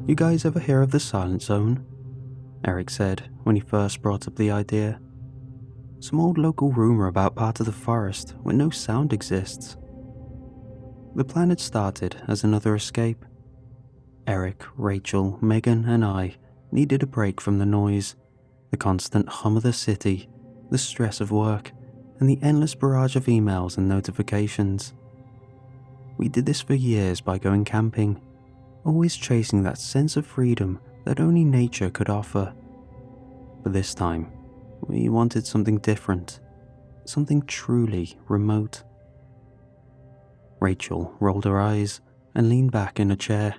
You guys ever hear of the Silent Zone? Eric said when he first brought up the idea. Some old local rumor about part of the forest where no sound exists. The plan had started as another escape. Eric, Rachel, Megan, and I needed a break from the noise, the constant hum of the city, the stress of work, and the endless barrage of emails and notifications. We did this for years by going camping, always chasing that sense of freedom that only nature could offer. But this time, we wanted something different, something truly remote. Rachel rolled her eyes and leaned back in a chair.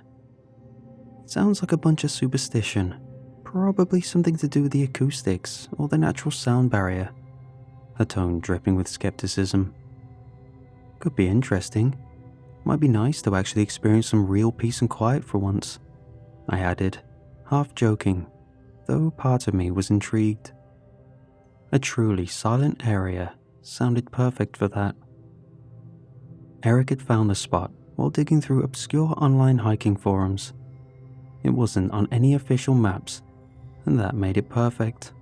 It sounds like a bunch of superstition, probably something to do with the acoustics or the natural sound barrier, her tone dripping with skepticism. Could be interesting. Might be nice to actually experience some real peace and quiet for once, I added, half joking, though part of me was intrigued. A truly silent area sounded perfect for that. Eric had found the spot while digging through obscure online hiking forums. It wasn't on any official maps, and that made it perfect.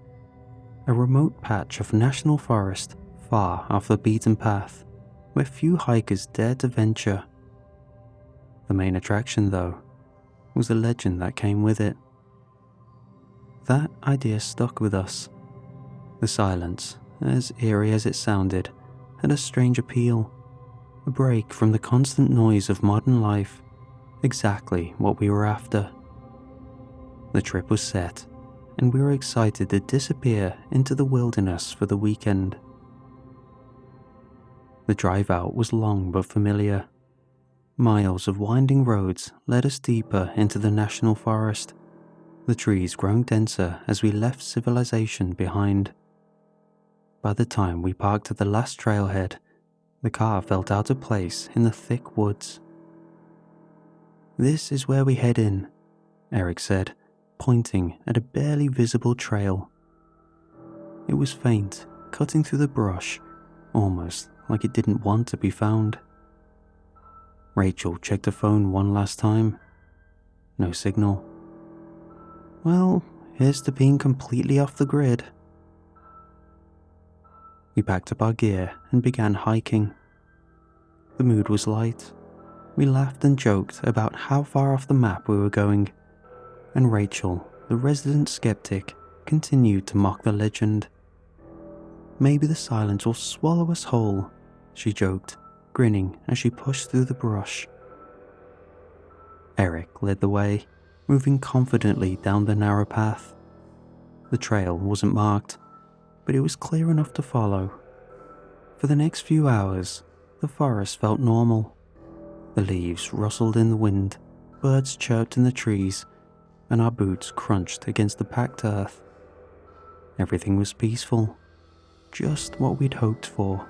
A remote patch of national forest far off the beaten path, where few hikers dared to venture. The main attraction, though, was the legend that came with it. That idea stuck with us. The silence, as eerie as it sounded, had a strange appeal, a break from the constant noise of modern life, exactly what we were after. The trip was set, and we were excited to disappear into the wilderness for the weekend. The drive out was long but familiar. Miles of winding roads led us deeper into the national forest, the trees growing denser as we left civilization behind. By the time we parked at the last trailhead, the car felt out of place in the thick woods. "This is where we head in," Eric said, pointing at a barely visible trail. It was faint, cutting through the brush, almost like it didn't want to be found. Rachel checked her phone one last time. No signal. Well, here's to being completely off the grid. We packed up our gear and began hiking. The mood was light. We laughed and joked about how far off the map we were going, and Rachel, the resident skeptic, continued to mock the legend. "Maybe the silence will swallow us whole," she joked, grinning as she pushed through the brush. Eric led the way, moving confidently down the narrow path. The trail wasn't marked, but it was clear enough to follow. For the next few hours, the forest felt normal. The leaves rustled in the wind, birds chirped in the trees, and our boots crunched against the packed earth. Everything was peaceful, just what we'd hoped for.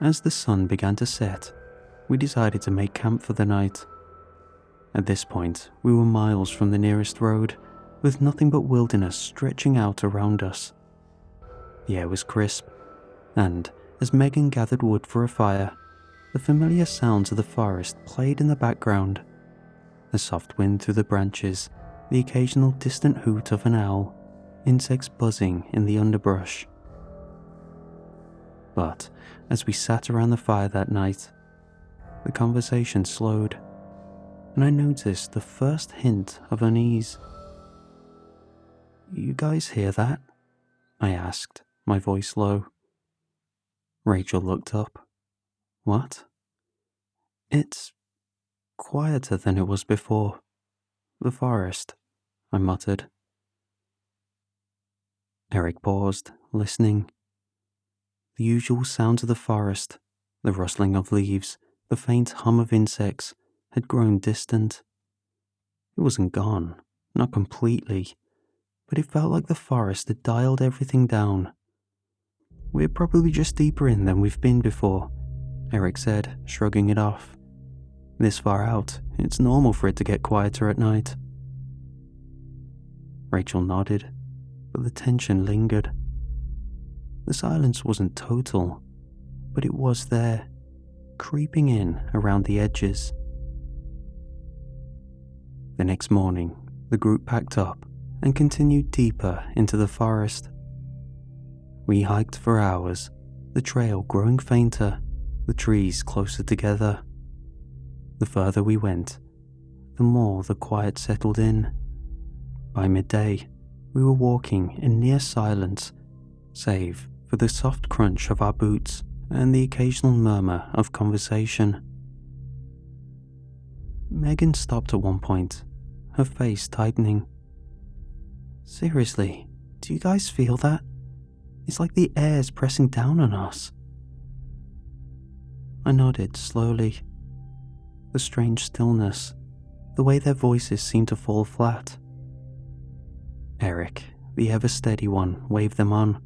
As the sun began to set, we decided to make camp for the night. At this point, we were miles from the nearest road, with nothing but wilderness stretching out around us. The air was crisp, and as Megan gathered wood for a fire, the familiar sounds of the forest played in the background. The soft wind through the branches, the occasional distant hoot of an owl, insects buzzing in the underbrush. But as we sat around the fire that night, the conversation slowed, and I noticed the first hint of unease. "You guys hear that?" I asked, my voice low. Rachel looked up. "What?" "It's quieter than it was before. The forest," I muttered. Eric paused, listening. The usual sounds of the forest, the rustling of leaves, the faint hum of insects, had grown distant. It wasn't gone, not completely, but it felt like the forest had dialed everything down. "We're probably just deeper in than we've been before," Eric said, shrugging it off. "This far out, it's normal for it to get quieter at night." Rachel nodded, but the tension lingered. The silence wasn't total, but it was there, creeping in around the edges. The next morning, the group packed up and continued deeper into the forest. We hiked for hours, the trail growing fainter, the trees closer together. The further we went, the more the quiet settled in. By midday, we were walking in near silence, save for the soft crunch of our boots and the occasional murmur of conversation. Megan stopped at one point, her face tightening. Seriously, do you guys feel that? It's like the air's pressing down on us. I nodded slowly. The strange stillness, the way their voices seemed to fall flat. Eric, the ever-steady one, waved them on.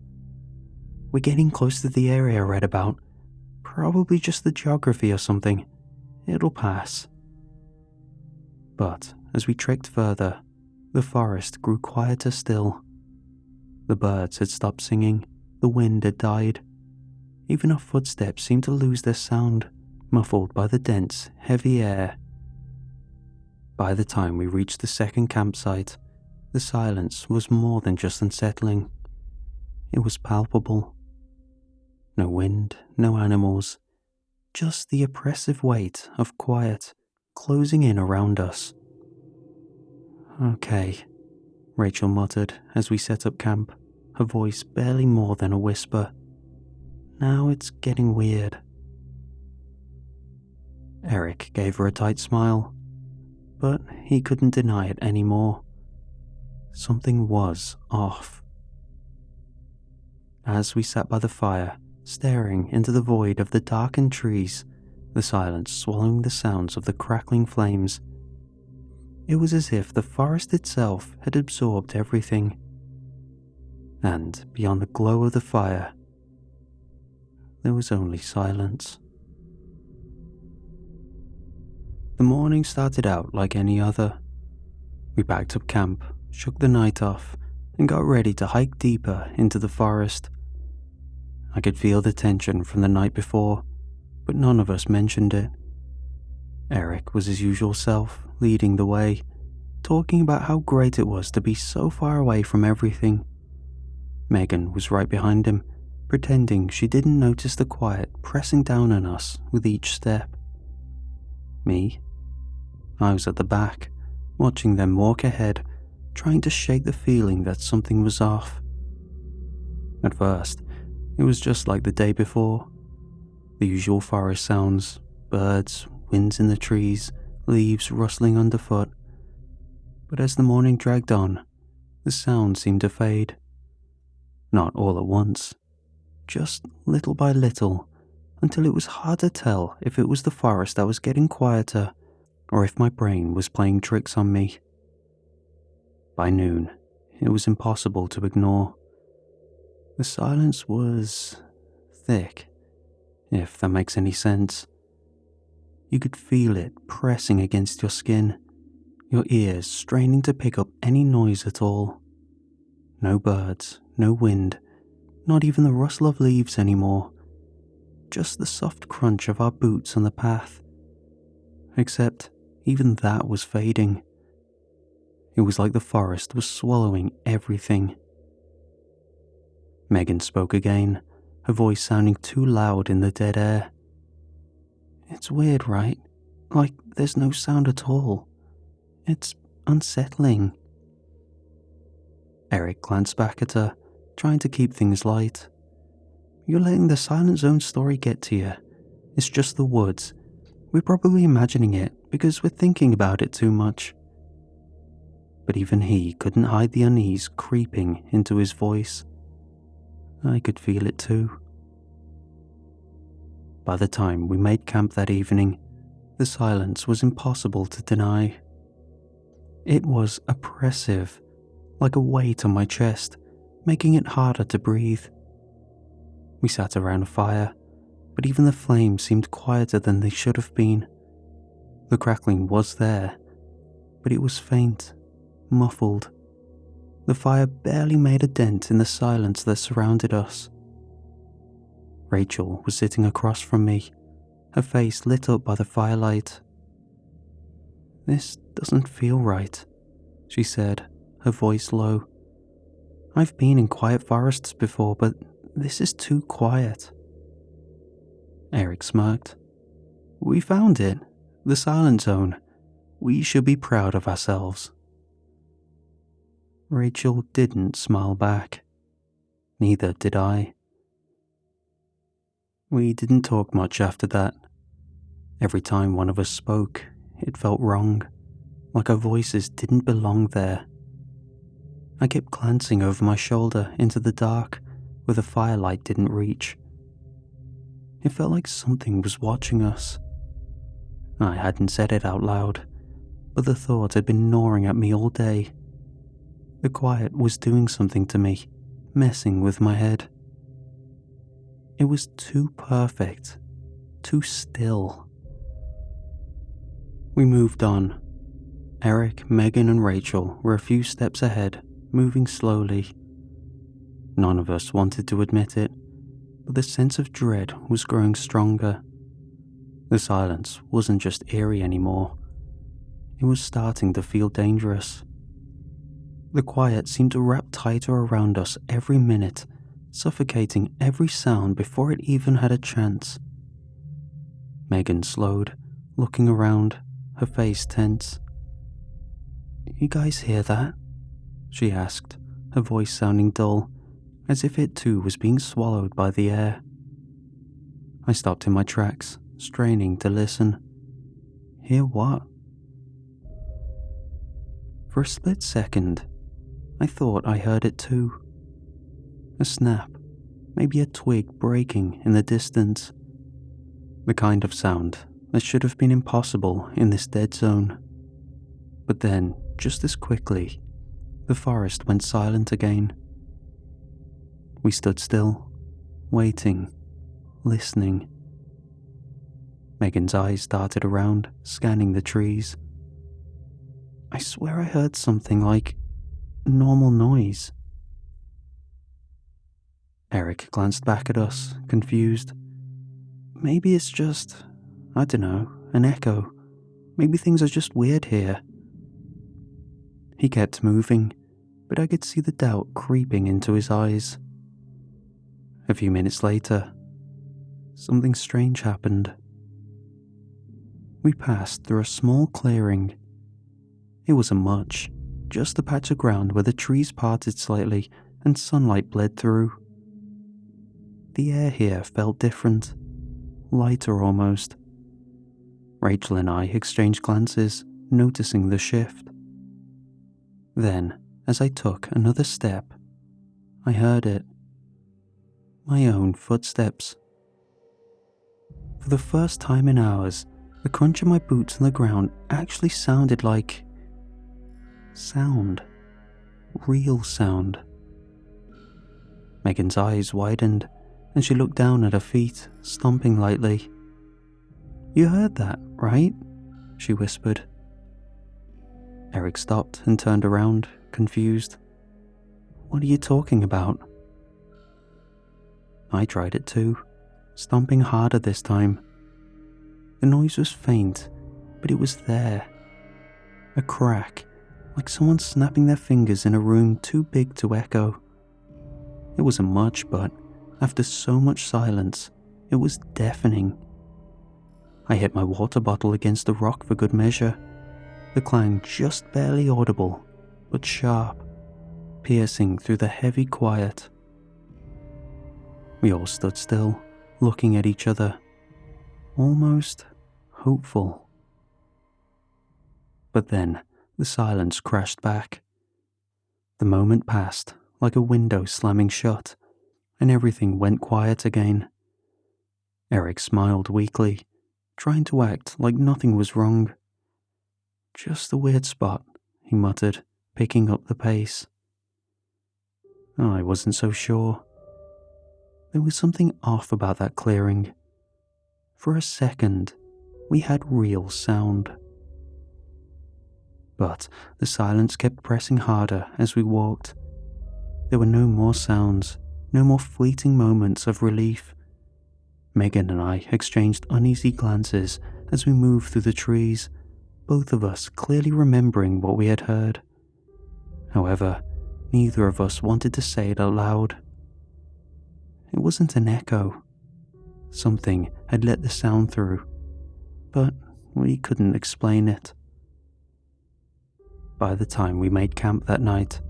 We're getting close to the area I read about. Probably just the geography or something. It'll pass. But as we trekked further, the forest grew quieter still. The birds had stopped singing, the wind had died. Even our footsteps seemed to lose their sound, muffled by the dense, heavy air. By the time we reached the second campsite, the silence was more than just unsettling. It was palpable. No wind, no animals, just the oppressive weight of quiet closing in around us. Okay, Rachel muttered as we set up camp, her voice barely more than a whisper. Now it's getting weird. Eric gave her a tight smile, but he couldn't deny it anymore. Something was off. As we sat by the fire, staring into the void of the darkened trees, the silence swallowing the sounds of the crackling flames, it was as if the forest itself had absorbed everything. And beyond the glow of the fire, there was only silence. The morning started out like any other. We packed up camp, shook the night off, and got ready to hike deeper into the forest. I could feel the tension from the night before, but none of us mentioned it. Eric was his usual self, leading the way, talking about how great it was to be so far away from everything. Megan was right behind him, pretending she didn't notice the quiet pressing down on us with each step. Me? I was at the back, watching them walk ahead, trying to shake the feeling that something was off. At first, it was just like the day before. The usual forest sounds, birds, winds in the trees, leaves rustling underfoot. But as the morning dragged on, the sound seemed to fade. Not all at once, just little by little, until it was hard to tell if it was the forest that was getting quieter or if my brain was playing tricks on me. By noon, it was impossible to ignore. The silence was thick, if that makes any sense. You could feel it pressing against your skin, your ears straining to pick up any noise at all. No birds, no wind, not even the rustle of leaves anymore. Just the soft crunch of our boots on the path. Except even that was fading. It was like the forest was swallowing everything. Megan spoke again, her voice sounding too loud in the dead air. It's weird, right? Like there's no sound at all. It's unsettling. Eric glanced back at her, trying to keep things light. You're letting the Silent Zone story get to you. It's just the woods. We're probably imagining it because we're thinking about it too much. But even he couldn't hide the unease creeping into his voice. I could feel it too. By the time we made camp that evening, the silence was impossible to deny. It was oppressive, like a weight on my chest, making it harder to breathe. We sat around a fire, but even the flames seemed quieter than they should have been. The crackling was there, but it was faint, muffled. The fire barely made a dent in the silence that surrounded us. Rachel was sitting across from me, her face lit up by the firelight. This doesn't feel right," she said, her voice low. "I've been in quiet forests before, but this is too quiet." Eric smirked. "We found it. The silent zone. We should be proud of ourselves." Rachel didn't smile back. Neither did I. We didn't talk much after that. Every time one of us spoke, it felt wrong, like our voices didn't belong there. I kept glancing over my shoulder into the dark where the firelight didn't reach. It felt like something was watching us. I hadn't said it out loud, but the thought had been gnawing at me all day. The quiet was doing something to me, messing with my head. It was too perfect, too still. We moved on. Eric, Megan, and Rachel were a few steps ahead, moving slowly. None of us wanted to admit it, but the sense of dread was growing stronger. The silence wasn't just eerie anymore. It was starting to feel dangerous. The quiet seemed to wrap tighter around us every minute, suffocating every sound before it even had a chance. Megan slowed, looking around, her face tense. "You guys hear that?" she asked, her voice sounding dull, as if it too was being swallowed by the air. I stopped in my tracks, straining to listen. Hear what? For a split second, I thought I heard it too. A snap, maybe a twig breaking in the distance. The kind of sound that should have been impossible in this dead zone. But then, just as quickly, the forest went silent again. We stood still, waiting, listening. Megan's eyes darted around, scanning the trees. I swear I heard something like normal noise. Eric glanced back at us, confused. Maybe it's just, I don't know, an echo. Maybe things are just weird here. He kept moving, but I could see the doubt creeping into his eyes. A few minutes later, something strange happened. We passed through a small clearing. It wasn't much, just a patch of ground where the trees parted slightly and sunlight bled through. The air here felt different, lighter almost. Rachel and I exchanged glances, noticing the shift. Then, as I took another step, I heard it. My own footsteps. For the first time in hours, the crunch of my boots on the ground actually sounded like sound. Real sound. Megan's eyes widened, and she looked down at her feet, stomping lightly. "You heard that, right?" she whispered. Eric stopped and turned around, confused. "What are you talking about?" I tried it too, stomping harder this time. The noise was faint, but it was there. A crack, like someone snapping their fingers in a room too big to echo. It wasn't much, but after so much silence, it was deafening. I hit my water bottle against the rock for good measure, the clang just barely audible, but sharp, piercing through the heavy quiet. We all stood still, looking at each other, almost hopeful. But then, the silence crashed back. The moment passed like a window slamming shut, and everything went quiet again. Eric smiled weakly, trying to act like nothing was wrong. "Just a weird spot," he muttered, picking up the pace. I wasn't so sure. There was something off about that clearing. For a second, we had real sound. But the silence kept pressing harder as we walked. There were no more sounds, no more fleeting moments of relief. Megan and I exchanged uneasy glances as we moved through the trees, both of us clearly remembering what we had heard. However, neither of us wanted to say it out loud. It wasn't an echo. Something had let the sound through, but we couldn't explain it. By the time we made camp that night,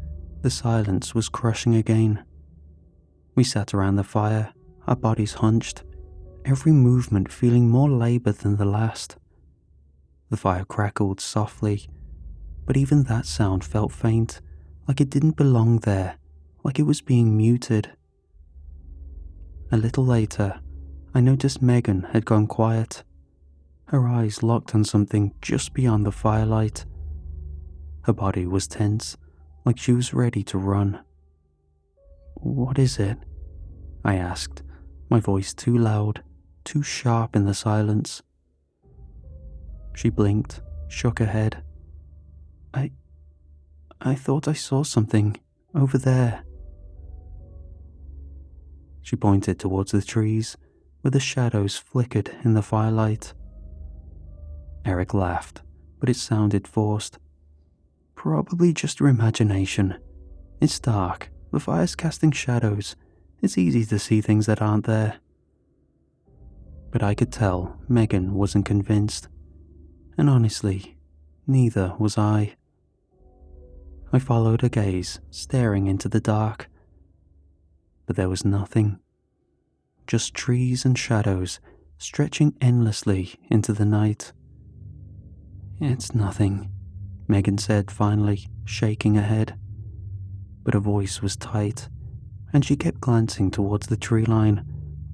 the silence was crushing again. We sat around the fire, our bodies hunched, every movement feeling more laboured than the last. The fire crackled softly, but even that sound felt faint, like it didn't belong there, like it was being muted. A little later, I noticed Megan had gone quiet. Her eyes locked on something just beyond the firelight. Her body was tense, like she was ready to run. "What is it?" I asked, my voice too loud, too sharp in the silence. She blinked, shook her head. I thought I saw something over there." She pointed towards the trees, where the shadows flickered in the firelight. Eric laughed, but it sounded forced. "Probably just your imagination. It's dark, the fire's casting shadows. It's easy to see things that aren't there." But I could tell Megan wasn't convinced. And honestly, neither was I. I followed her gaze, staring into the dark. But there was nothing. Just trees and shadows stretching endlessly into the night. "It's nothing," Megan said finally, shaking her head. But her voice was tight, and she kept glancing towards the tree line,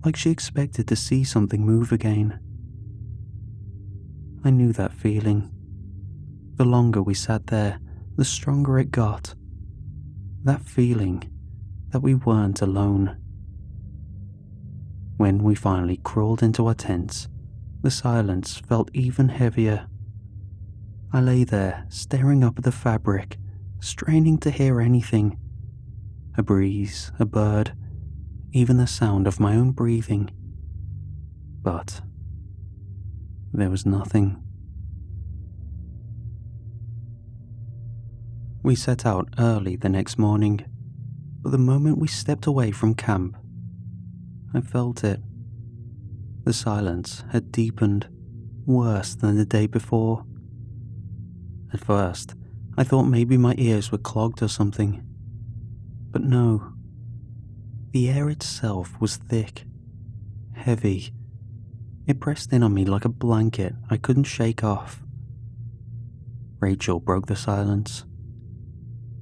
like she expected to see something move again. I knew that feeling. The longer we sat there, the stronger it got. That feeling that we weren't alone. When we finally crawled into our tents, the silence felt even heavier. I lay there, staring up at the fabric, straining to hear anything. A breeze, a bird, even the sound of my own breathing. But there was nothing. We set out early the next morning, but the moment we stepped away from camp, I felt it. The silence had deepened, worse than the day before. At first, I thought maybe my ears were clogged or something. But no. The air itself was thick, heavy. It pressed in on me like a blanket I couldn't shake off. Rachel broke the silence.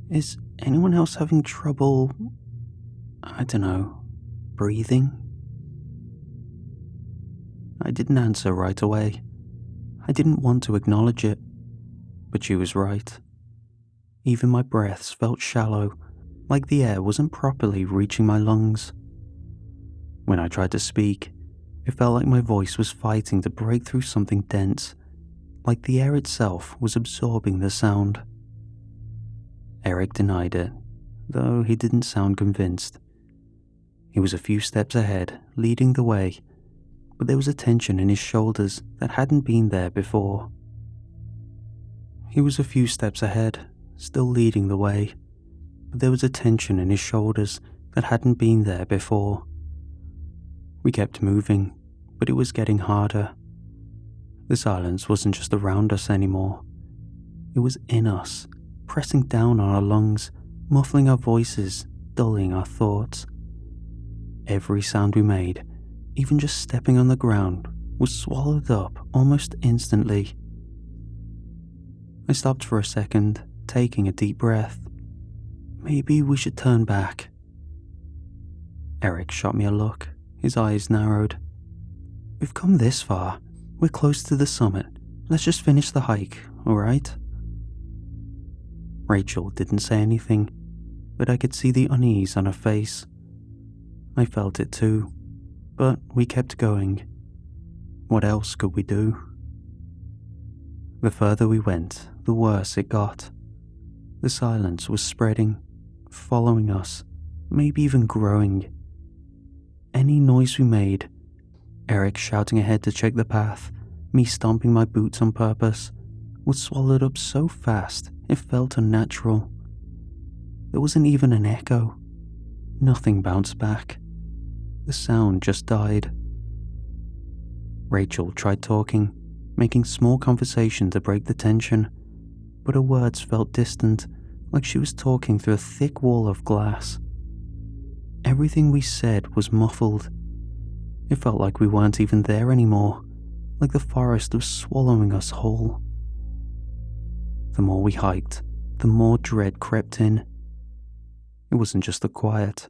"Is anyone else having trouble, I don't know, breathing?" I didn't answer right away. I didn't want to acknowledge it, but she was right. Even my breaths felt shallow, like the air wasn't properly reaching my lungs. When I tried to speak, it felt like my voice was fighting to break through something dense, like the air itself was absorbing the sound. Eric denied it, though he didn't sound convinced. He was a few steps ahead, leading the way, but there was a tension in his shoulders that hadn't been there before. He was a few steps ahead, still leading the way, but there was a tension in his shoulders that hadn't been there before. We kept moving, but it was getting harder. The silence wasn't just around us anymore. It was in us, pressing down on our lungs, muffling our voices, dulling our thoughts. Every sound we made, even just stepping on the ground, was swallowed up almost instantly. I stopped for a second, taking a deep breath. Maybe we should turn back. Eric shot me a look, his eyes narrowed. "We've come this far. We're close to the summit. Let's just finish the hike, alright?" Rachel didn't say anything, but I could see the unease on her face. I felt it too, but we kept going. What else could we do? The further we went, the worse it got. The silence was spreading, following us, maybe even growing. Any noise we made, Eric shouting ahead to check the path, me stomping my boots on purpose, was swallowed up so fast it felt unnatural. There wasn't even an echo. Nothing bounced back. The sound just died. Rachel tried talking, making small conversation to break the tension, but her words felt distant, like she was talking through a thick wall of glass. Everything we said was muffled. It felt like we weren't even there anymore, like the forest was swallowing us whole. The more we hiked, the more dread crept in. It wasn't just the quiet.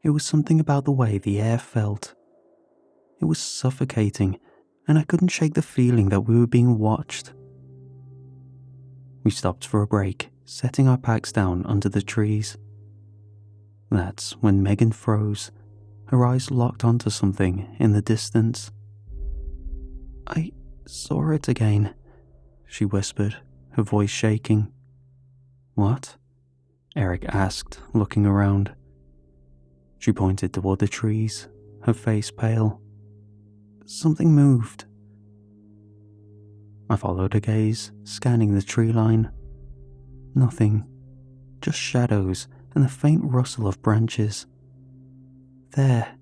It was something about the way the air felt. It was suffocating, and I couldn't shake the feeling that we were being watched. We stopped for a break, setting our packs down under the trees. That's when Megan froze, her eyes locked onto something in the distance. "I saw it again," she whispered, her voice shaking. "What?" Eric asked, looking around. She pointed toward the trees, her face pale. "Something moved." I followed her gaze, scanning the tree line. Nothing, just shadows and the faint rustle of branches. "There,"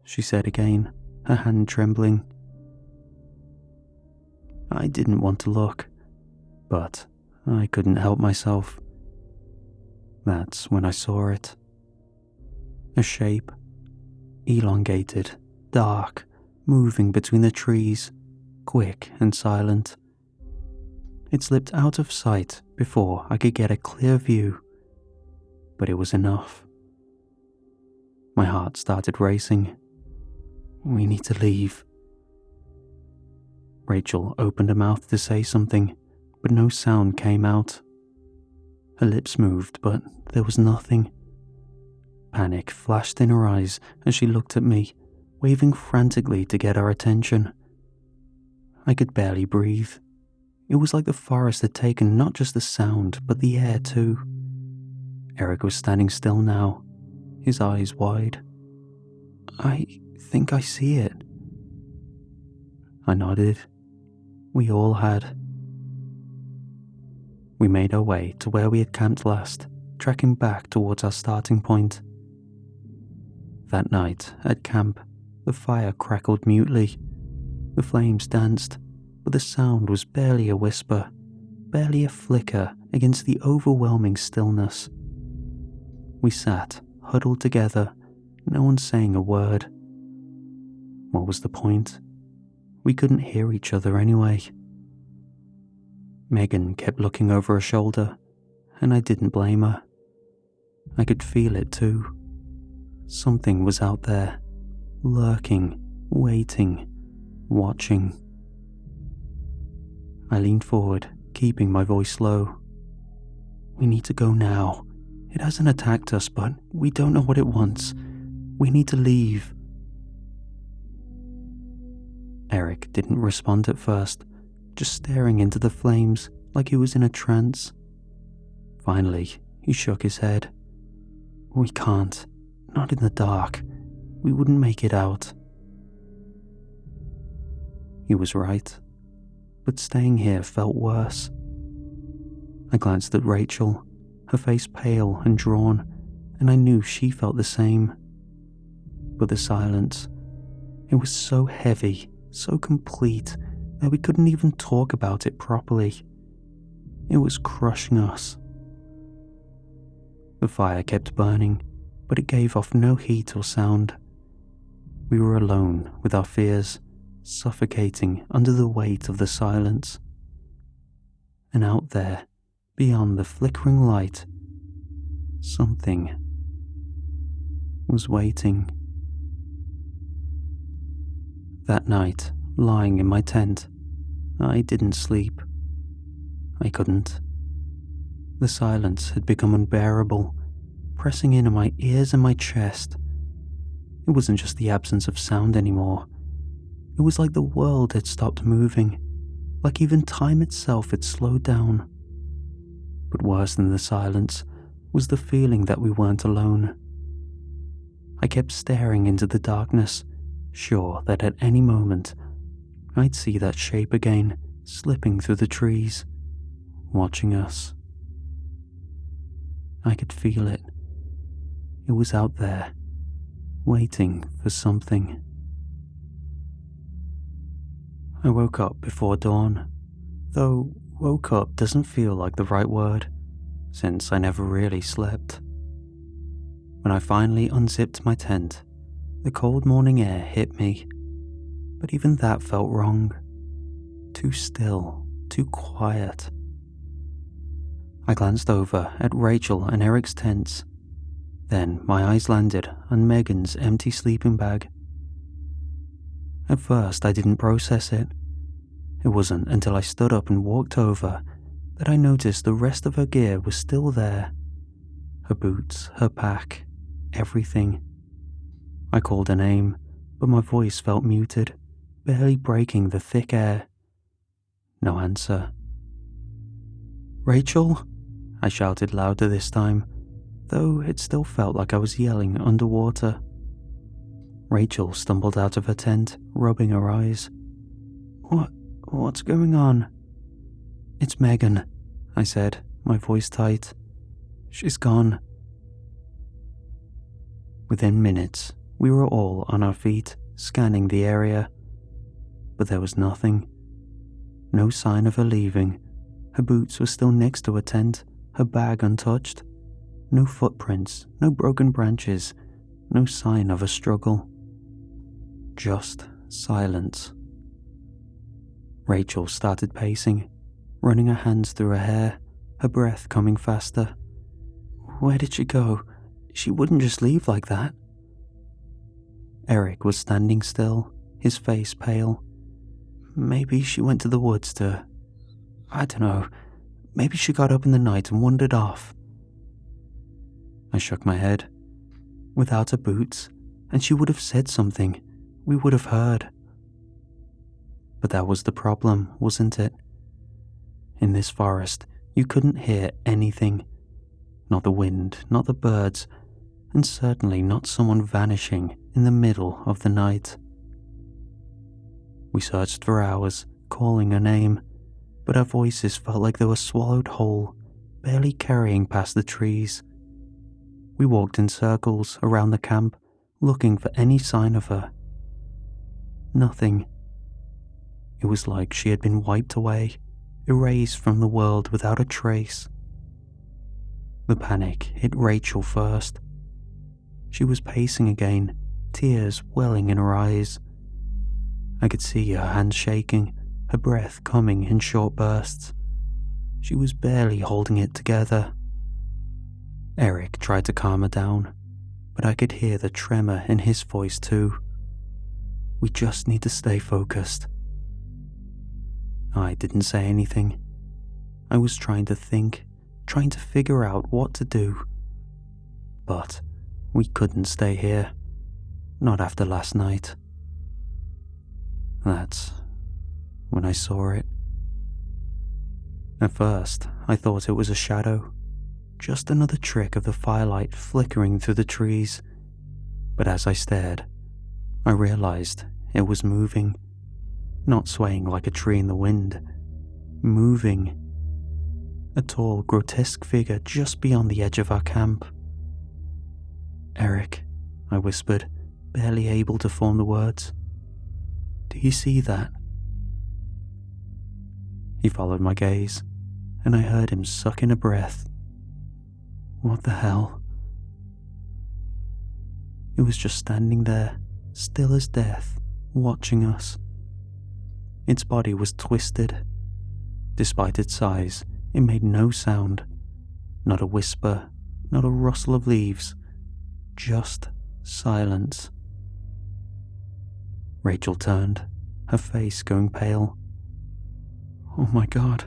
she said again, her hand trembling. I didn't want to look, but I couldn't help myself. That's when I saw it. A shape, elongated, dark, moving between the trees, quick and silent. It slipped out of sight before I could get a clear view, but it was enough. My heart started racing. "We need to leave." Rachel opened her mouth to say something, but no sound came out. Her lips moved, but there was nothing. Panic flashed in her eyes as she looked at me, waving frantically to get our attention. I could barely breathe. It was like the forest had taken not just the sound, but the air too. Eric was standing still now, his eyes wide. "I think I see it." I nodded. We all had. We made our way to where we had camped last, trekking back towards our starting point. That night, at camp, the fire crackled mutely. The flames danced, but the sound was barely a whisper, barely a flicker against the overwhelming stillness. We sat, huddled together, no one saying a word. What was the point? We couldn't hear each other anyway. Megan kept looking over her shoulder, and I didn't blame her. I could feel it too. Something was out there, lurking, waiting, watching. I leaned forward, keeping my voice low. "We need to go now. It hasn't attacked us, but we don't know what it wants. We need to leave." Eric didn't respond at first, just staring into the flames like he was in a trance. Finally, he shook his head. "We can't. Not in the dark. We wouldn't make it out." He was right, but staying here felt worse. I glanced at Rachel, her face pale and drawn, and I knew she felt the same. But the silence, it was so heavy, so complete, that we couldn't even talk about it properly. It was crushing us. The fire kept burning, but it gave off no heat or sound. We were alone with our fears, suffocating under the weight of the silence. And out there, beyond the flickering light, something was waiting. That night, lying in my tent, I didn't sleep. I couldn't. The silence had become unbearable, pressing in on my ears and my chest. It wasn't just the absence of sound anymore. It was like the world had stopped moving, like even time itself had slowed down. But worse than the silence was the feeling that we weren't alone. I kept staring into the darkness, sure that at any moment I'd see that shape again, slipping through the trees, watching us. I could feel it. It was out there, waiting for something. I woke up before dawn, though woke up doesn't feel like the right word, since I never really slept. When I finally unzipped my tent, the cold morning air hit me, but even that felt wrong. Too still, too quiet. I glanced over at Rachel and Eric's tents. Then my eyes landed on Megan's empty sleeping bag. At first I didn't process it. It wasn't until I stood up and walked over that I noticed the rest of her gear was still there. Her boots, her pack, everything. I called her name, but my voice felt muted, barely breaking the thick air. No answer. "Rachel?" I shouted louder this time, though it still felt like I was yelling underwater. Rachel stumbled out of her tent, rubbing her eyes. What's going on?" "It's Megan," I said, my voice tight. "She's gone." Within minutes, we were all on our feet, scanning the area. But there was nothing. No sign of her leaving. Her boots were still next to her tent, her bag untouched. No footprints, no broken branches, no sign of a struggle. Just silence. Rachel started pacing, running her hands through her hair, her breath coming faster. "Where did she go? She wouldn't just leave like that." Eric was standing still, his face pale. "Maybe she went to the woods to... I don't know. Maybe she got up in the night and wandered off." I shook my head. Without her boots, and she would have said something. We would have heard. But that was the problem, wasn't it? In this forest, you couldn't hear anything. Not the wind, not the birds, and certainly not someone vanishing in the middle of the night. We searched for hours, calling her name, but our voices felt like they were swallowed whole, barely carrying past the trees. We walked in circles around the camp, looking for any sign of her. Nothing. It was like she had been wiped away, erased from the world without a trace. The panic hit Rachel first. She was pacing again, tears welling in her eyes. I could see her hands shaking, her breath coming in short bursts. She was barely holding it together. Eric tried to calm her down, but I could hear the tremor in his voice too. "We just need to stay focused." I didn't say anything. I was trying to think, trying to figure out what to do. But we couldn't stay here. Not after last night. That's when I saw it. At first, I thought it was a shadow. Just another trick of the firelight flickering through the trees. But as I stared, I realized it was moving. Not swaying like a tree in the wind. Moving. A tall, grotesque figure just beyond the edge of our camp. "Eric," I whispered, barely able to form the words. "Do you see that?" He followed my gaze, and I heard him suck in a breath. What the hell? It was just standing there, still as death, watching us. Its body was twisted. Despite its size, it made no sound. Not a whisper, not a rustle of leaves. Just silence. Rachel turned, her face going pale. "Oh my God."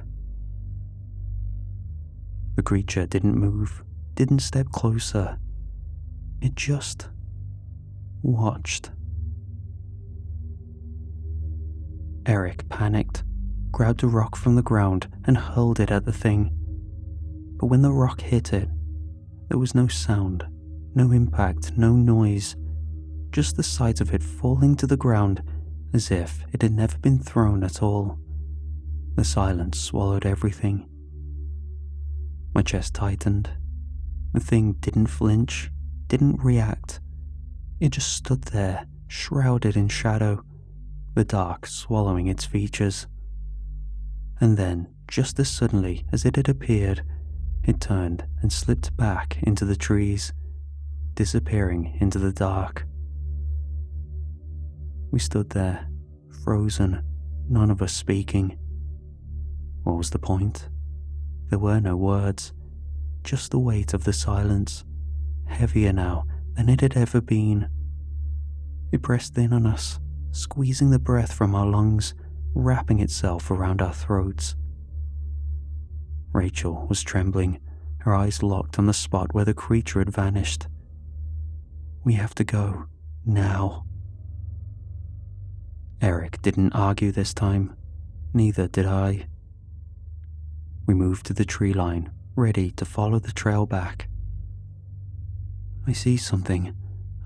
The creature didn't move, didn't step closer. It just watched. Eric panicked, grabbed a rock from the ground and hurled it at the thing. But when the rock hit it, there was no sound, no impact, no noise, just the sight of it falling to the ground as if it had never been thrown at all. The silence swallowed everything. My chest tightened. The thing didn't flinch, didn't react. It just stood there, shrouded in shadow, the dark swallowing its features. And then, just as suddenly as it had appeared, it turned and slipped back into the trees, disappearing into the dark. We stood there, frozen, none of us speaking. What was the point? There were no words, just the weight of the silence, heavier now than it had ever been. It pressed in on us, squeezing the breath from our lungs, wrapping itself around our throats. Rachel was trembling, her eyes locked on the spot where the creature had vanished. We have to go, now. Eric didn't argue this time, neither did I. We moved to the tree line, ready to follow the trail back. I see something,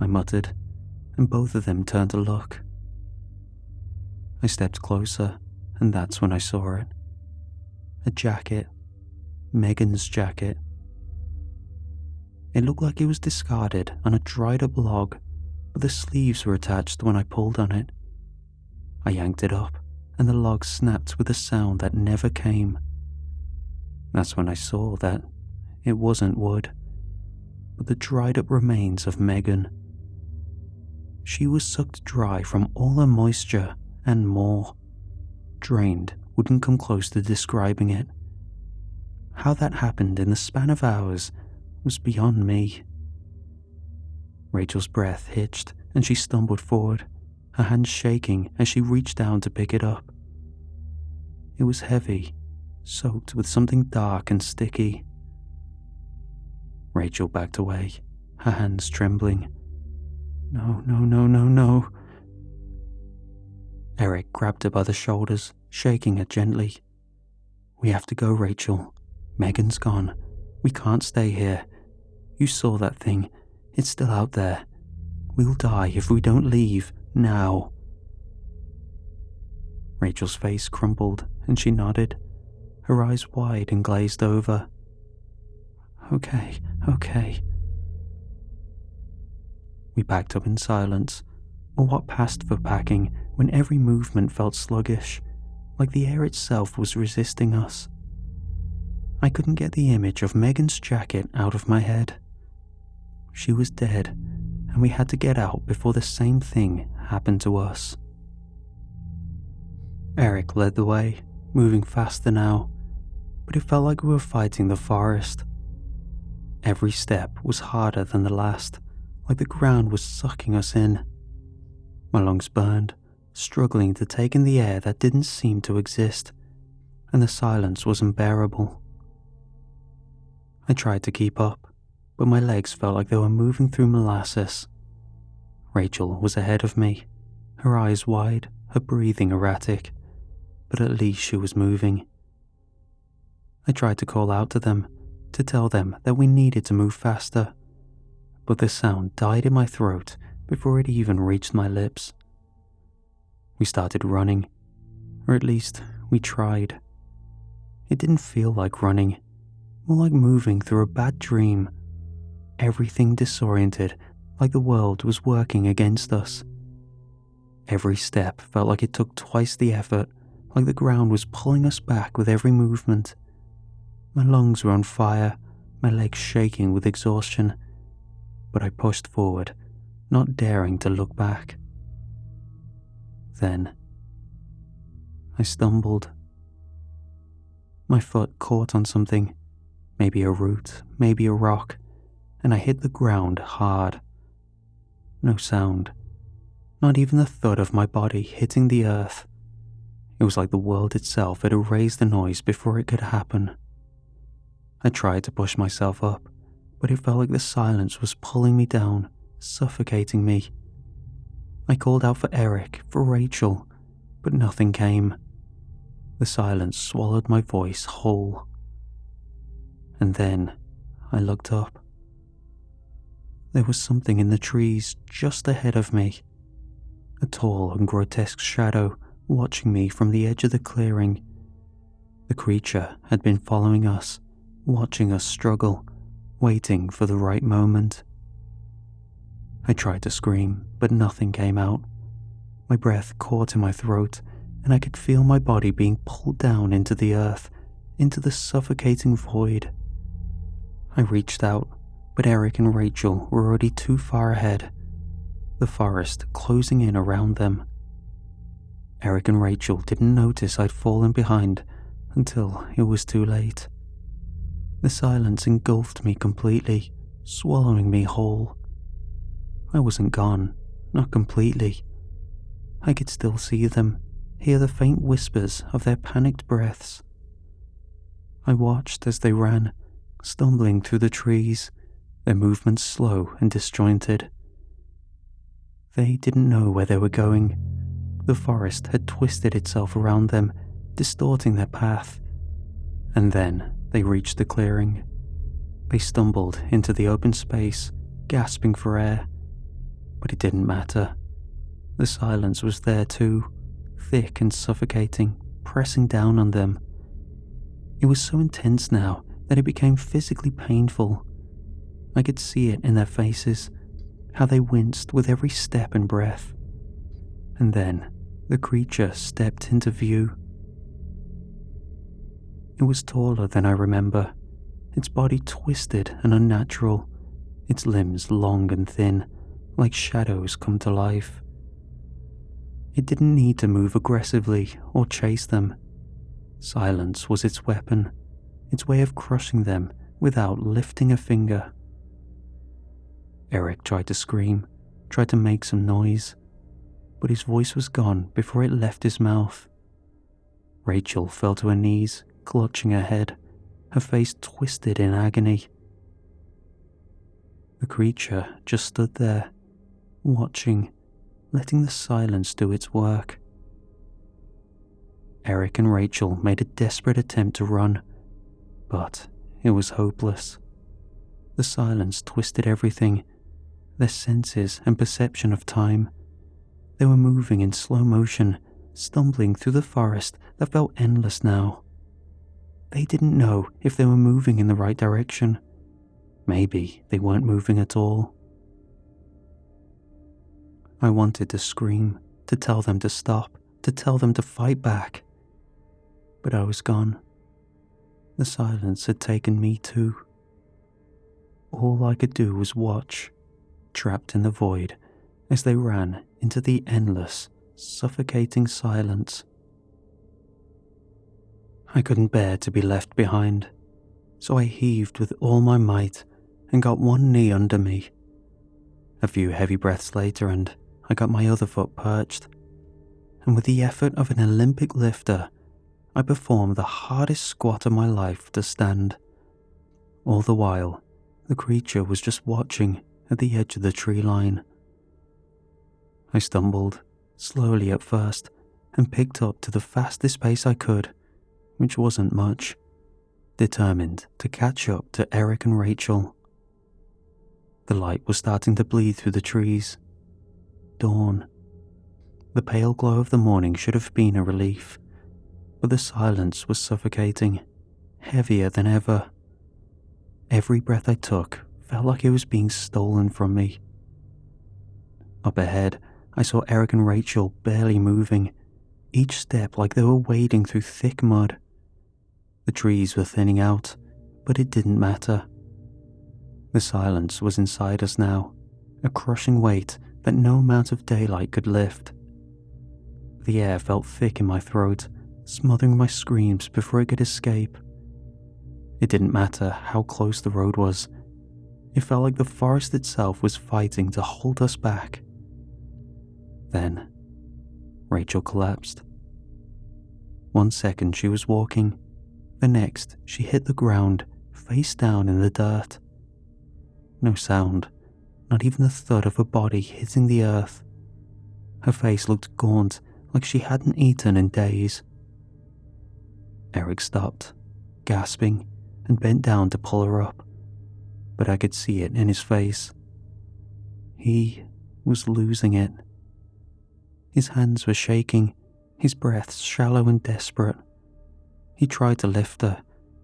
I muttered, and both of them turned to look. I stepped closer, and that's when I saw it. A jacket. Megan's jacket. It looked like it was discarded on a dried up log, but the sleeves were attached when I pulled on it. I yanked it up, and the log snapped with a sound that never came. That's when I saw that it wasn't wood, but the dried up remains of Megan. She was sucked dry from all her moisture and more. Drained wouldn't come close to describing it. How that happened in the span of hours was beyond me. Rachel's breath hitched and she stumbled forward, her hands shaking as she reached down to pick it up. It was heavy, soaked with something dark and sticky. Rachel backed away, her hands trembling. No, no, no, no, no. Eric grabbed her by the shoulders, shaking her gently. We have to go, Rachel. Megan's gone. We can't stay here. You saw that thing. It's still out there. We'll die if we don't leave, now. Rachel's face crumpled and she nodded, her eyes wide and glazed over. Okay. We packed up in silence, or what passed for packing when every movement felt sluggish, like the air itself was resisting us. I couldn't get the image of Megan's jacket out of my head. She was dead, and we had to get out before the same thing happened to us. Eric led the way, moving faster now, but it felt like we were fighting the forest. Every step was harder than the last, like the ground was sucking us in. My lungs burned, struggling to take in the air that didn't seem to exist, and the silence was unbearable. I tried to keep up, but my legs felt like they were moving through molasses. Rachel was ahead of me, her eyes wide, her breathing erratic, but at least she was moving. I tried to call out to them, to tell them that we needed to move faster, but the sound died in my throat before it even reached my lips. We started running, or at least we tried. It didn't feel like running, more like moving through a bad dream. Everything disoriented, like the world was working against us. Every step felt like it took twice the effort, like the ground was pulling us back with every movement. My lungs were on fire, my legs shaking with exhaustion, but I pushed forward, not daring to look back. Then, I stumbled. My foot caught on something, maybe a root, maybe a rock, and I hit the ground hard. No sound, not even the thud of my body hitting the earth. It was like the world itself had erased the noise before it could happen. I tried to push myself up, but it felt like the silence was pulling me down, suffocating me. I called out for Eric, for Rachel, but nothing came. The silence swallowed my voice whole. And then I looked up. There was something in the trees just ahead of me, a tall and grotesque shadow watching me from the edge of the clearing. The creature had been following us, watching us struggle, waiting for the right moment. I tried to scream, but nothing came out. My breath caught in my throat, and I could feel my body being pulled down into the earth, into the suffocating void. I reached out, but Eric and Rachel were already too far ahead, the forest closing in around them. Eric and Rachel didn't notice I'd fallen behind until it was too late. The silence engulfed me completely, swallowing me whole. I wasn't gone, not completely. I could still see them, hear the faint whispers of their panicked breaths. I watched as they ran, stumbling through the trees, their movements slow and disjointed. They didn't know where they were going. The forest had twisted itself around them, distorting their path. And then they reached the clearing. They stumbled into the open space, gasping for air. But it didn't matter. The silence was there too, thick and suffocating, pressing down on them. It was so intense now that it became physically painful. I could see it in their faces, how they winced with every step and breath. And then the creature stepped into view. It was taller than I remember, its body twisted and unnatural, its limbs long and thin, like shadows come to life. It didn't need to move aggressively or chase them. Silence was its weapon, its way of crushing them without lifting a finger. Eric tried to scream, tried to make some noise, but his voice was gone before it left his mouth. Rachel fell to her knees, clutching her head, her face twisted in agony. The creature just stood there, watching, letting the silence do its work. Eric and Rachel made a desperate attempt to run, but it was hopeless. The silence twisted everything, their senses and perception of time. They were moving in slow motion, stumbling through the forest that felt endless now. They didn't know if they were moving in the right direction. Maybe they weren't moving at all. I wanted to scream, to tell them to stop, to tell them to fight back. But I was gone. The silence had taken me too. All I could do was watch, trapped in the void, as they ran into the endless, suffocating silence. I couldn't bear to be left behind, so I heaved with all my might and got one knee under me. A few heavy breaths later and I got my other foot perched, and with the effort of an Olympic lifter, I performed the hardest squat of my life to stand. All the while, the creature was just watching at the edge of the tree line. I stumbled, slowly at first, and picked up to the fastest pace I could, which wasn't much, determined to catch up to Eric and Rachel. The light was starting to bleed through the trees. Dawn. The pale glow of the morning should have been a relief, but the silence was suffocating, heavier than ever. Every breath I took felt like it was being stolen from me. Up ahead, I saw Eric and Rachel barely moving, each step like they were wading through thick mud. The trees were thinning out, but it didn't matter. The silence was inside us now, a crushing weight that no amount of daylight could lift. The air felt thick in my throat, smothering my screams before it could escape. It didn't matter how close the road was. It felt like the forest itself was fighting to hold us back. Then, Rachel collapsed. 1 second she was walking, the next she hit the ground, face down in the dirt. No sound, not even the thud of her body hitting the earth. Her face looked gaunt, like she hadn't eaten in days. Eric stopped, gasping, and bent down to pull her up, but I could see it in his face. He was losing it. His hands were shaking, his breaths shallow and desperate. He tried to lift her,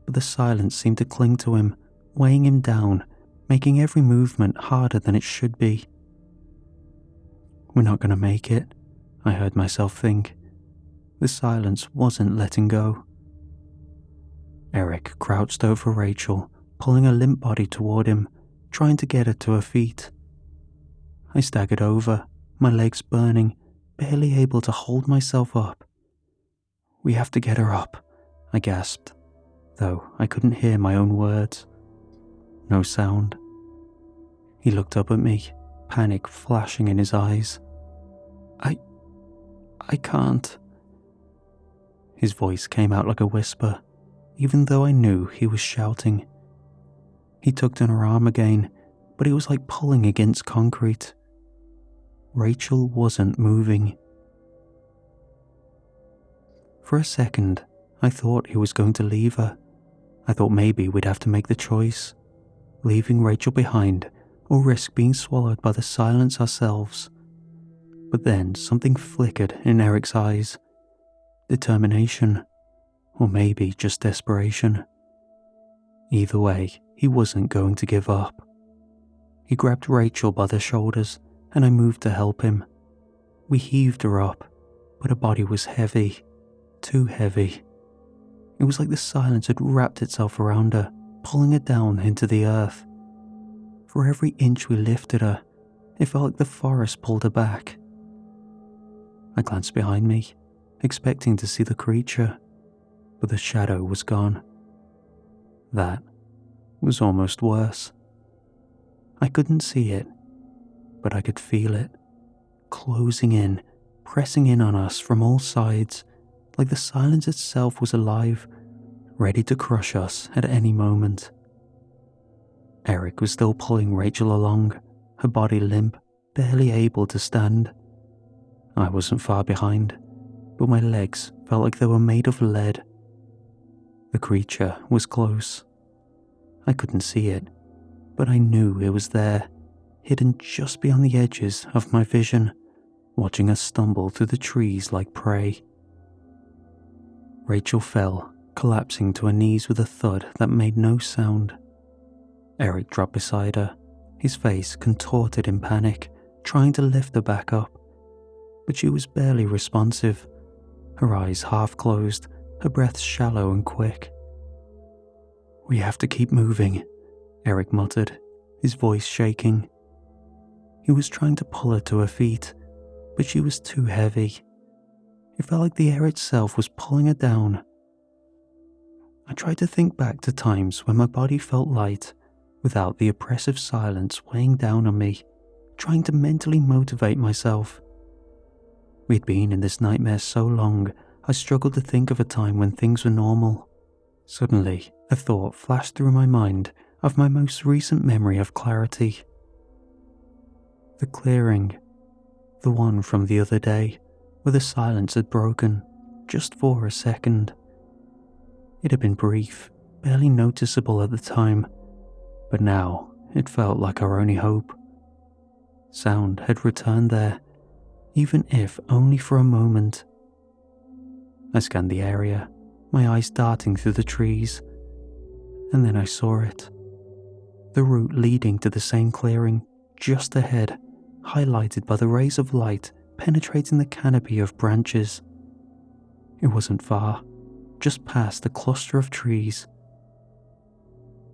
but the silence seemed to cling to him, weighing him down, making every movement harder than it should be. "We're not going to make it," I heard myself think. The silence wasn't letting go. Eric crouched over Rachel, pulling her limp body toward him, trying to get her to her feet. I staggered over, my legs burning, barely able to hold myself up. "We have to get her up," I gasped, though I couldn't hear my own words. No sound. He looked up at me, panic flashing in his eyes. I can't." His voice came out like a whisper, even though I knew he was shouting. He tugged on her arm again, but it was like pulling against concrete. Rachel wasn't moving. For a second, I thought he was going to leave her. I thought maybe we'd have to make the choice, leaving Rachel behind or risk being swallowed by the silence ourselves. But then something flickered in Eric's eyes. Determination, or maybe just desperation. Either way, he wasn't going to give up. He grabbed Rachel by the shoulders, and I moved to help him. We heaved her up, but her body was heavy, too heavy. It was like the silence had wrapped itself around her, pulling her down into the earth. For every inch we lifted her, it felt like the forest pulled her back. I glanced behind me, expecting to see the creature, but the shadow was gone. That was almost worse. I couldn't see it, but I could feel it, closing in, pressing in on us from all sides, like the silence itself was alive, ready to crush us at any moment. Eric was still pulling Rachel along, her body limp, barely able to stand. I wasn't far behind, but my legs felt like they were made of lead. The creature was close. I couldn't see it, but I knew it was there, hidden just beyond the edges of my vision, watching us stumble through the trees like prey. Rachel fell, collapsing to her knees with a thud that made no sound. Eric dropped beside her, his face contorted in panic, trying to lift her back up. But she was barely responsive, her eyes half closed, her breath shallow and quick. "We have to keep moving," Eric muttered, his voice shaking. He was trying to pull her to her feet, but she was too heavy. It felt like the air itself was pulling her down. I tried to think back to times when my body felt light, without the oppressive silence weighing down on me, trying to mentally motivate myself. We'd been in this nightmare so long, I struggled to think of a time when things were normal. Suddenly, a thought flashed through my mind of my most recent memory of clarity. The clearing, the one from the other day, where the silence had broken, just for a second. It had been brief, barely noticeable at the time, but now it felt like our only hope. Sound had returned there, even if only for a moment. I scanned the area, my eyes darting through the trees, and then I saw it. The route leading to the same clearing, just ahead, highlighted by the rays of light penetrating the canopy of branches. It wasn't far, just past a cluster of trees.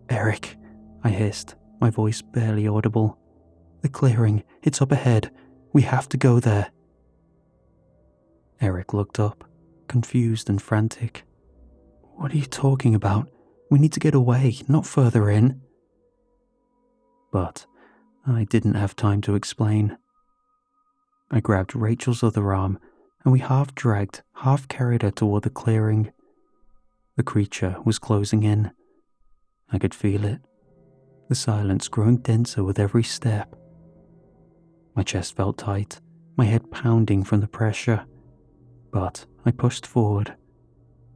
"Eric," I hissed, my voice barely audible. "The clearing, it's up ahead. We have to go there." Eric looked up, confused and frantic. "What are you talking about? We need to get away, not further in." But I didn't have time to explain. I grabbed Rachel's other arm, and we half dragged, half carried her toward the clearing. The creature was closing in. I could feel it, the silence growing denser with every step. My chest felt tight, my head pounding from the pressure, but I pushed forward.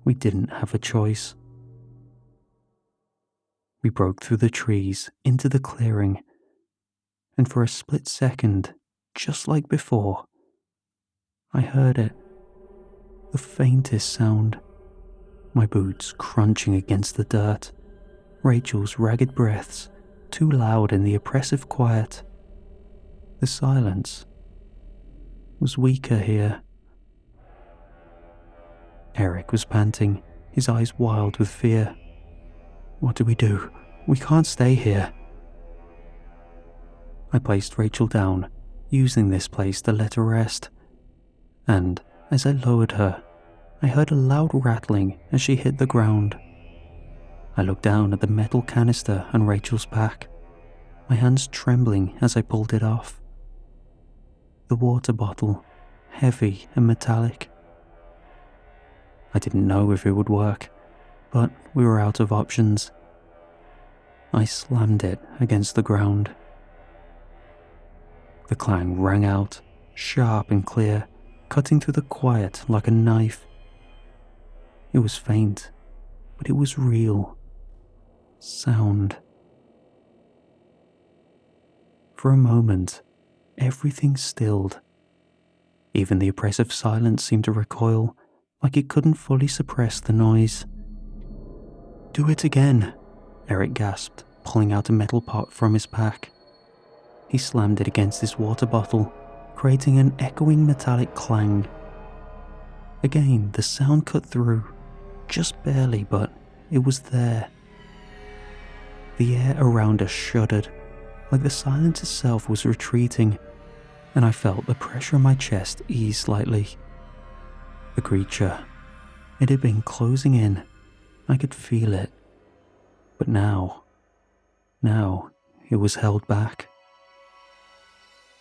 We didn't have a choice. We broke through the trees into the clearing, and for a split second, just like before, I heard it. The faintest sound. my boots crunching against the dirt, Rachel's ragged breaths too loud in the oppressive quiet. The silence was weaker here. Eric was panting, his eyes wild with fear. What do we do? We can't stay here. I placed Rachel down, using this place to let her rest. And as I lowered her, I heard a loud rattling as she hit the ground. I looked down at the metal canister on Rachel's back, my hands trembling as I pulled it off. The water bottle, heavy and metallic. I didn't know if it would work, but we were out of options. I slammed it against the ground. The clang rang out, sharp and clear, cutting through the quiet like a knife. It was faint, but it was real. Sound. For a moment, everything stilled. Even the oppressive silence seemed to recoil, like it couldn't fully suppress the noise. "Do it again," Eric gasped, pulling out a metal pot from his pack. He slammed it against his water bottle, creating an echoing metallic clang. Again, the sound cut through, just barely, but it was there. The air around us shuddered, like the silence itself was retreating, and I felt the pressure in my chest ease slightly. The creature, it had been closing in. I could feel it. But now it was held back.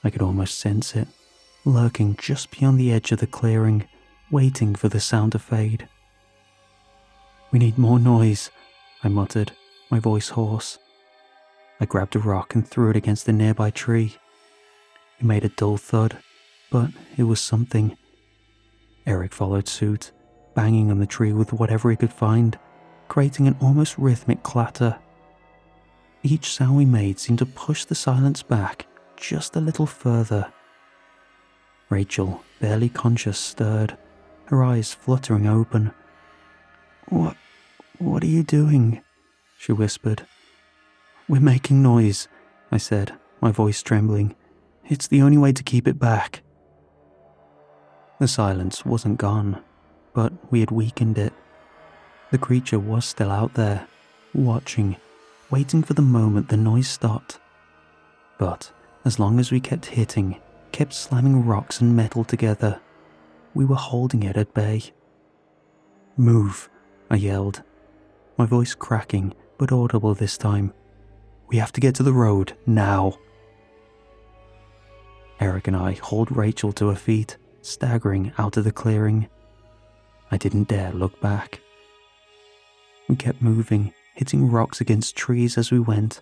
I could almost sense it, lurking just beyond the edge of the clearing, waiting for the sound to fade. "We need more noise," I muttered, my voice hoarse. I grabbed a rock and threw it against a nearby tree. It made a dull thud, but it was something. Eric followed suit, banging on the tree with whatever he could find, creating an almost rhythmic clatter. Each sound we made seemed to push the silence back just a little further. Rachel, barely conscious, stirred, her eyes fluttering open. What are you doing?" she whispered. "We're making noise," I said, my voice trembling. "It's the only way to keep it back." The silence wasn't gone, but we had weakened it. The creature was still out there, watching, waiting for the moment the noise stopped. But as long as we kept hitting, kept slamming rocks and metal together, we were holding it at bay. "Move," I yelled, my voice cracking but audible this time. "We have to get to the road, now." Eric and I hauled Rachel to her feet, staggering out of the clearing. I didn't dare look back. We kept moving, hitting rocks against trees as we went.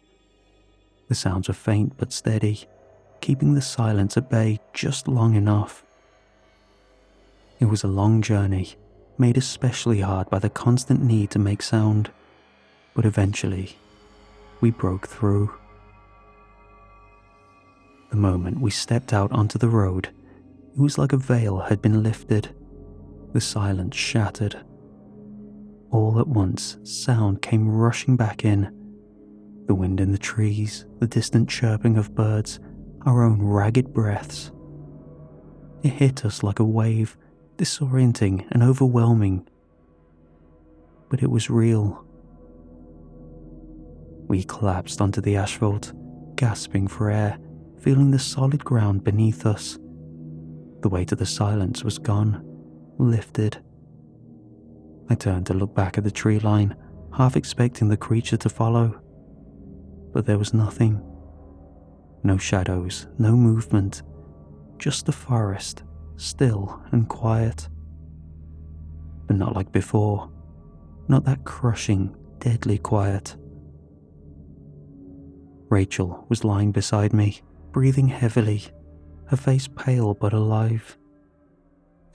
The sounds were faint but steady, keeping the silence at bay just long enough. It was a long journey, made especially hard by the constant need to make sound, but eventually, we broke through. The moment we stepped out onto the road, it was like a veil had been lifted. The silence shattered. All at once, sound came rushing back in. The wind in the trees, the distant chirping of birds, our own ragged breaths. It hit us like a wave, disorienting and overwhelming. But it was real. We collapsed onto the asphalt, gasping for air, feeling the solid ground beneath us. The weight of the silence was gone, lifted. I turned to look back at the tree line, half expecting the creature to follow. But there was nothing. No shadows, no movement, just the forest, still and quiet. But not like before, not that crushing, deadly quiet. Rachel was lying beside me, breathing heavily, her face pale but alive.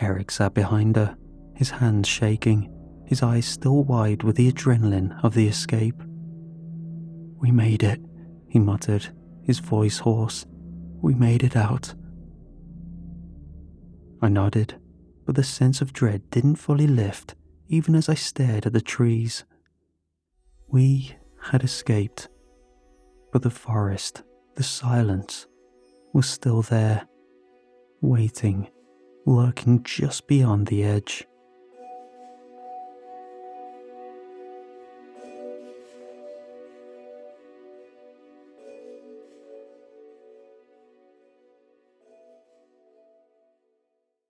Eric sat behind her, his hands shaking, his eyes still wide with the adrenaline of the escape. "We made it," he muttered, his voice hoarse. "We made it out." I nodded, but the sense of dread didn't fully lift, even as I stared at the trees. We had escaped, but the forest, the silence, was still there, waiting, lurking just beyond the edge.